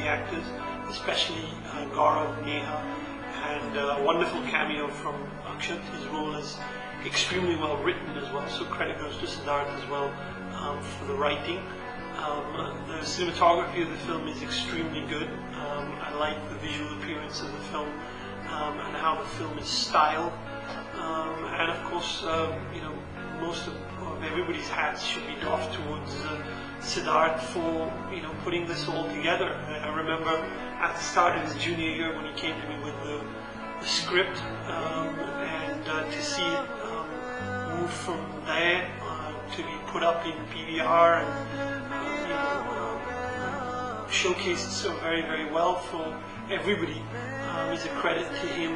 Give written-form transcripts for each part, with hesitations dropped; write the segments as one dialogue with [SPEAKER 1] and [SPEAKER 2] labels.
[SPEAKER 1] actors, especially Gaurav, Neha, and a wonderful cameo from Akshat. His role is extremely well written as well, so credit goes to Siddharth as well for the writing. The cinematography of the film is extremely good. I like the visual appearance of the film and how the film is styled. And of course, most of everybody's hats should be doffed towards Siddharth for putting this all together. I remember at the start of his junior year when he came to me with the script, and to see it move from there to be put up in PVR and showcased so very, very well for everybody is a credit to him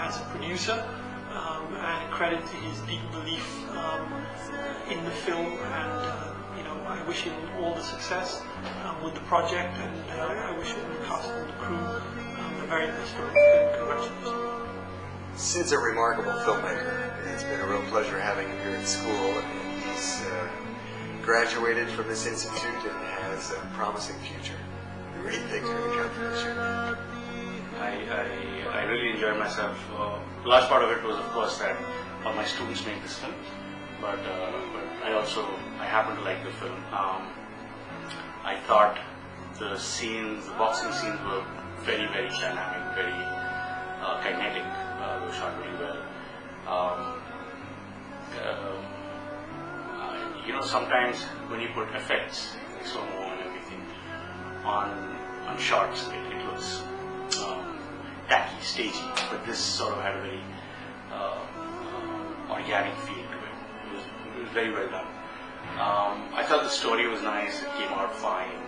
[SPEAKER 1] as a producer, and a credit to his deep belief in the film, and I wish him all the success with the project, and I wish him the cast and the crew the very best for it. Congratulations.
[SPEAKER 2] Sid's a remarkable filmmaker. It's been a real pleasure having him here at school, and he's graduated from this institute and has a promising future. Great things are going to come from this year.
[SPEAKER 3] I really enjoyed myself. The last part of it was, of course, that all my students made this film, but I happen to like the film. I thought the boxing scenes were very, very dynamic, very kinetic. They were shot really well. Sometimes when you put effects, like slow-mo and everything, on shots, it looks tacky, stagey, but this sort of had a very organic feel to it. It was very well done. I thought the story was nice, it came out fine,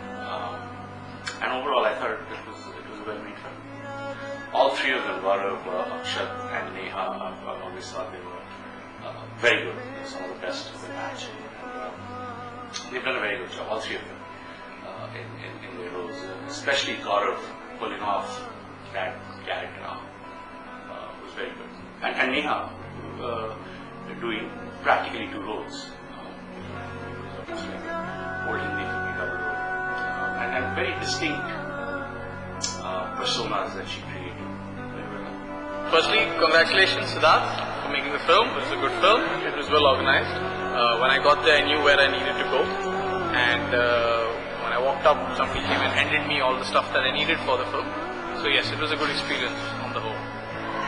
[SPEAKER 3] and overall I thought it was a well-made film. All three of them, Gaurav, Akshat and Neha, I've always thought they were very good. They're some of the best of the match. They've done a very good job, all three of them, in their roles. Especially Gaurav pulling off that character was very good. And Neha doing practically two roles. Old Hindi film double role. And very distinct personas that she created.
[SPEAKER 4] Firstly, congratulations Siddharth for making the film. It was a good film. It was well organized. When I got there, I knew where I needed to go. And when I walked up, somebody came and handed me all the stuff that I needed for the film. So yes, it was a good experience on the whole.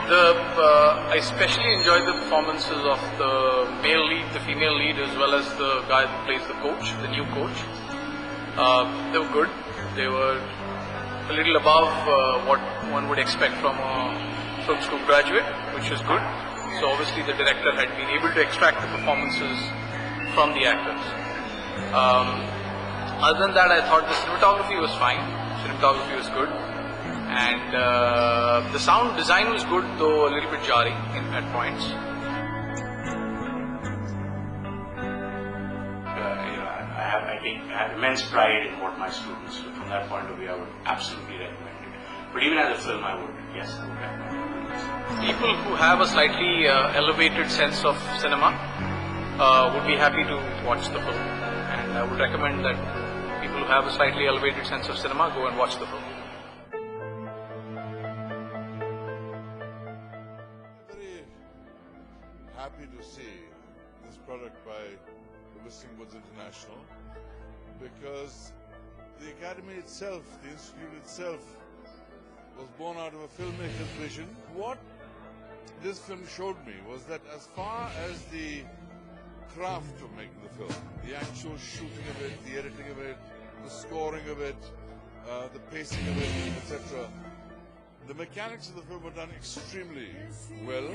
[SPEAKER 4] I especially enjoyed the performances of the male lead, the female lead, as well as the guy who plays the coach, the new coach. They were good. They were a little above what one would expect from a film school graduate, which is good. So obviously the director had been able to extract the performances from the actors. Other than that, I thought the cinematography was fine. Cinematography was good. And the sound design was good, though a little bit jarring at points.
[SPEAKER 3] I have immense pride in what my students do. From that point of view, I would absolutely recommend it. But even as a film, I would recommend it.
[SPEAKER 4] People who have a slightly elevated sense of cinema would be happy to watch the film. And I would recommend that people who have a slightly elevated sense of cinema go and watch the film.
[SPEAKER 5] Happy to see this product by the Whistling Woods International, because the Academy itself, the Institute itself, was born out of a filmmaker's vision. What this film showed me was that as far as the craft of making the film, the actual shooting of it, the editing of it, the scoring of it, the pacing of it, etc., the mechanics of the film were done extremely well.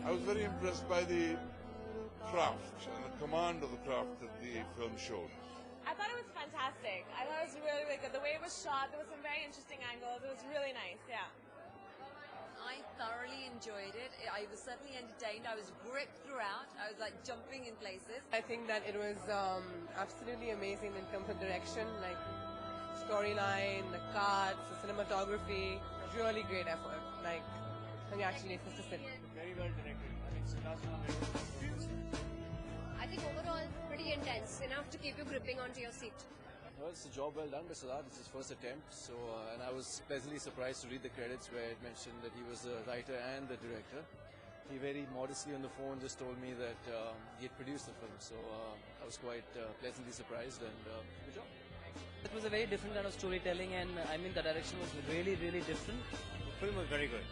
[SPEAKER 5] I was very impressed by the craft and the command of the craft that the film showed.
[SPEAKER 6] I thought it was fantastic. I thought it was really, really good. The way it was shot, there was some very interesting angles. It was really nice, yeah.
[SPEAKER 7] I thoroughly enjoyed it. I was certainly entertained. I was gripped throughout. I was like jumping in places.
[SPEAKER 8] I think that it was absolutely amazing in terms of direction, like storyline, the cuts, the cinematography. Really great effort. Like, congratulations to Sid.
[SPEAKER 9] Very well directed. I mean,
[SPEAKER 10] I think overall pretty intense, enough to keep you gripping onto your seat.
[SPEAKER 9] it's a job well done by Siddharth. It's his first attempt, so and I was pleasantly surprised to read the credits where it mentioned that he was the writer and the director. He very modestly on the phone just told me that he had produced the film, so I was quite pleasantly surprised and good job.
[SPEAKER 10] It was a very different kind of storytelling, and I mean the direction was really, really different.
[SPEAKER 11] The film was very good.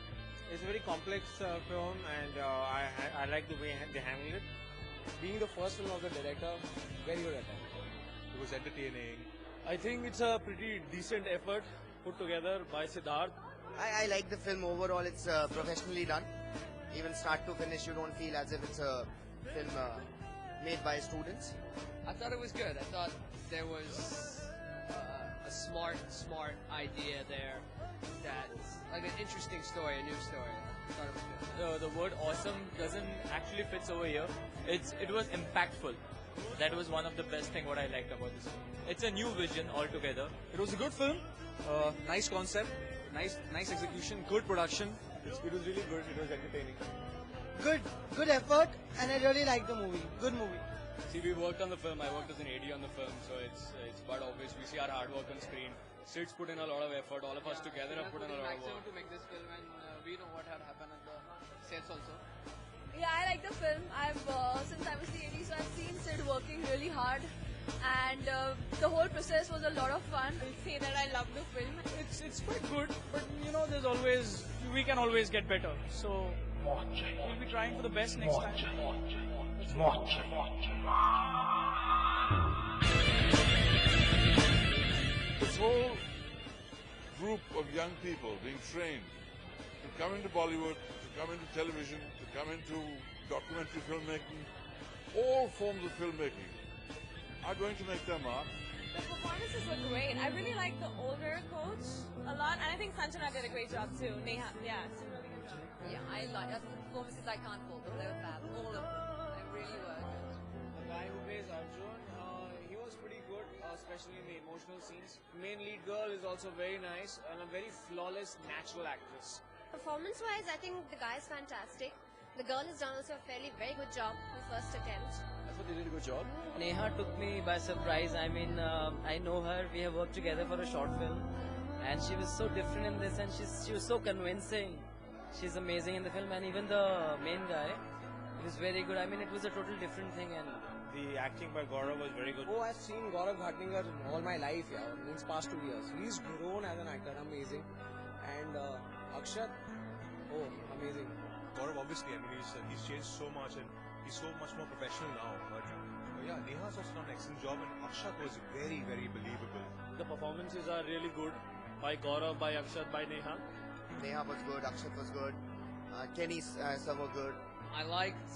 [SPEAKER 11] It's a very complex film, and I like the way they handled it.
[SPEAKER 9] Being the first film of the director, very good attempt.
[SPEAKER 11] It was entertaining.
[SPEAKER 12] I think it's a pretty decent effort put together by Siddharth.
[SPEAKER 13] I like the film overall. It's professionally done. Even start to finish, you don't feel as if it's a film made by students.
[SPEAKER 14] I thought it was good. I thought there was a smart idea there. That's like an interesting story, a new story. I thought it was good.
[SPEAKER 15] The word awesome doesn't actually fits over here. It was impactful. That was one of the best thing what I liked about this film. It's a new vision altogether.
[SPEAKER 9] It was a good film, nice concept, nice execution, good production. It was really good. It was entertaining.
[SPEAKER 16] Good effort, and I really liked the movie. Good movie.
[SPEAKER 12] See, we worked on the film. I worked as an AD on the film, so it's but obvious. We see our hard work on screen. Sid's put in a lot of effort. All of us together have put in a lot of work.
[SPEAKER 14] To make this film, and we know what had happened at the sets also.
[SPEAKER 6] Yeah, I like the film. Since I was the AD, so I've seen Sid working really hard, and the whole process was a lot of fun. I'll say that I love the film.
[SPEAKER 12] It's quite good, but you know, we can always get better. So we'll be trying for the best next time.
[SPEAKER 5] This whole group of young people being trained to come into Bollywood, to come into television, to come into documentary filmmaking, all forms of filmmaking are going to make their mark.
[SPEAKER 6] The performances were great. I really like the older coach a lot, and I think Sanjana did a great job too. Neha, yeah, it's a really good job.
[SPEAKER 7] Yeah, I like the performances. I can't fault them. They were fab. All of them. They really were good.
[SPEAKER 12] The guy who plays Arjun, he was pretty good, especially in the emotional scenes. Main lead girl is also very nice and a very flawless, natural actress.
[SPEAKER 17] Performance-wise, I think the guy is fantastic. The girl has done also a very good job in the first attempt.
[SPEAKER 9] I thought they did a good job.
[SPEAKER 10] Neha took me by surprise. I mean, I know her. We have worked together for a short film, and she was so different in this, and she was so convincing. She's amazing in the film, and even the main guy, he was very good. I mean, it was a total different thing, and
[SPEAKER 11] The acting by Gaurav was very good.
[SPEAKER 16] Oh, I've seen Gaurav Bhatnagar all my life, yeah, means past 2 years. He's grown as an actor, amazing. And Akshat, oh, amazing.
[SPEAKER 11] Gaurav, obviously, I mean, he's changed so much and he's so much more professional now. But yeah, Neha's also done an excellent job, and Akshat was very believable.
[SPEAKER 12] The performances are really good by Gaurav, by Akshat, by Neha.
[SPEAKER 13] Neha was good, Akshat was good, Kenny some were good.
[SPEAKER 14] I liked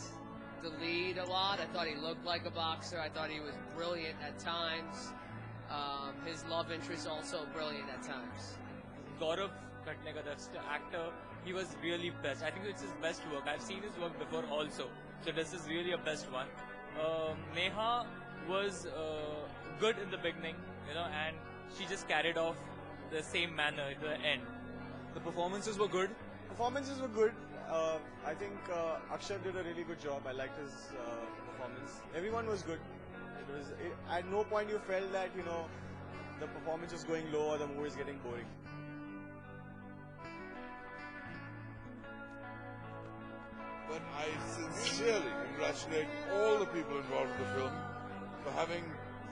[SPEAKER 14] the lead a lot. I thought he looked like a boxer. I thought he was brilliant at times. His love interest also brilliant at times.
[SPEAKER 15] Gaurav Bhatnagar, that's the actor, he was really best. I think it's his best work. I've seen his work before also. So this is really a best one. Neha was good in the beginning, you know, and she just carried off the same manner to the end.
[SPEAKER 9] The performances were good. I think Akshat did a really good job. I liked his performance. Everyone was good. At no point you felt that, you know, the performance is going low or the movie is getting boring.
[SPEAKER 5] But I sincerely congratulate all the people involved in the film for having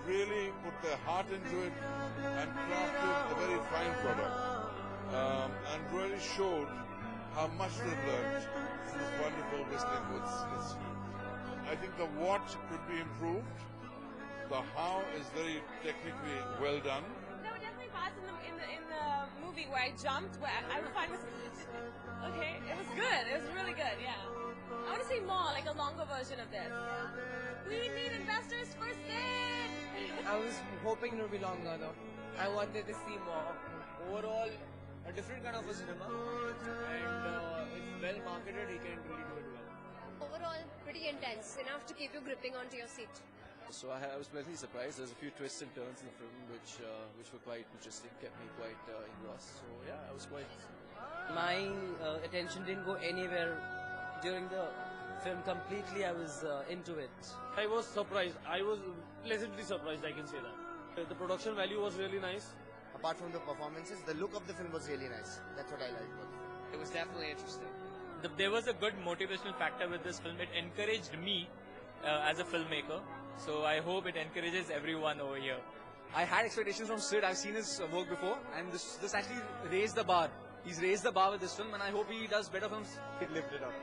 [SPEAKER 5] really put their heart into it and crafted a very fine product, and really showed how much they've learned from this wonderful Whistling Woods Institute. I think the what could be improved. The how is very technically well done.
[SPEAKER 6] There were definitely parts in the movie where I jumped, where I would find myself. Okay, it was good. It was really good. Yeah. I want to see more, like a longer version of this. We need investors for Sid.
[SPEAKER 16] I was hoping it would be longer though. I wanted to see more.
[SPEAKER 12] Overall, a different kind of a cinema, and if well marketed, he can really do it well.
[SPEAKER 17] Overall, pretty intense, enough to keep you gripping onto your seat.
[SPEAKER 9] So I was pleasantly surprised. There's a few twists and turns in the film which were quite interesting, kept me quite engrossed. So yeah, I was quite...
[SPEAKER 10] my attention didn't go anywhere during the film completely. I was into it.
[SPEAKER 12] I was surprised. I was pleasantly surprised, I can say that. The production value was really nice.
[SPEAKER 13] Apart from the performances, the look of the film was really nice. That's what I liked about the film.
[SPEAKER 14] It was definitely interesting.
[SPEAKER 15] There was a good motivational factor with this film. It encouraged me as a filmmaker. So I hope it encourages everyone over here.
[SPEAKER 16] I had expectations from Sid. I've seen his work before, and this actually raised the bar. He's raised the bar with this film, and I hope he does better films.
[SPEAKER 12] It lived it up.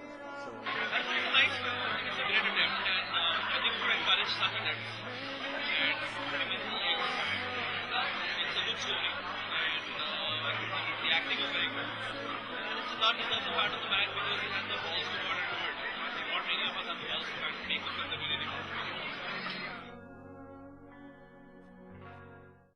[SPEAKER 12] So.
[SPEAKER 18] That's a nice film. I think it's a great attempt, and I think we encourage such attempts.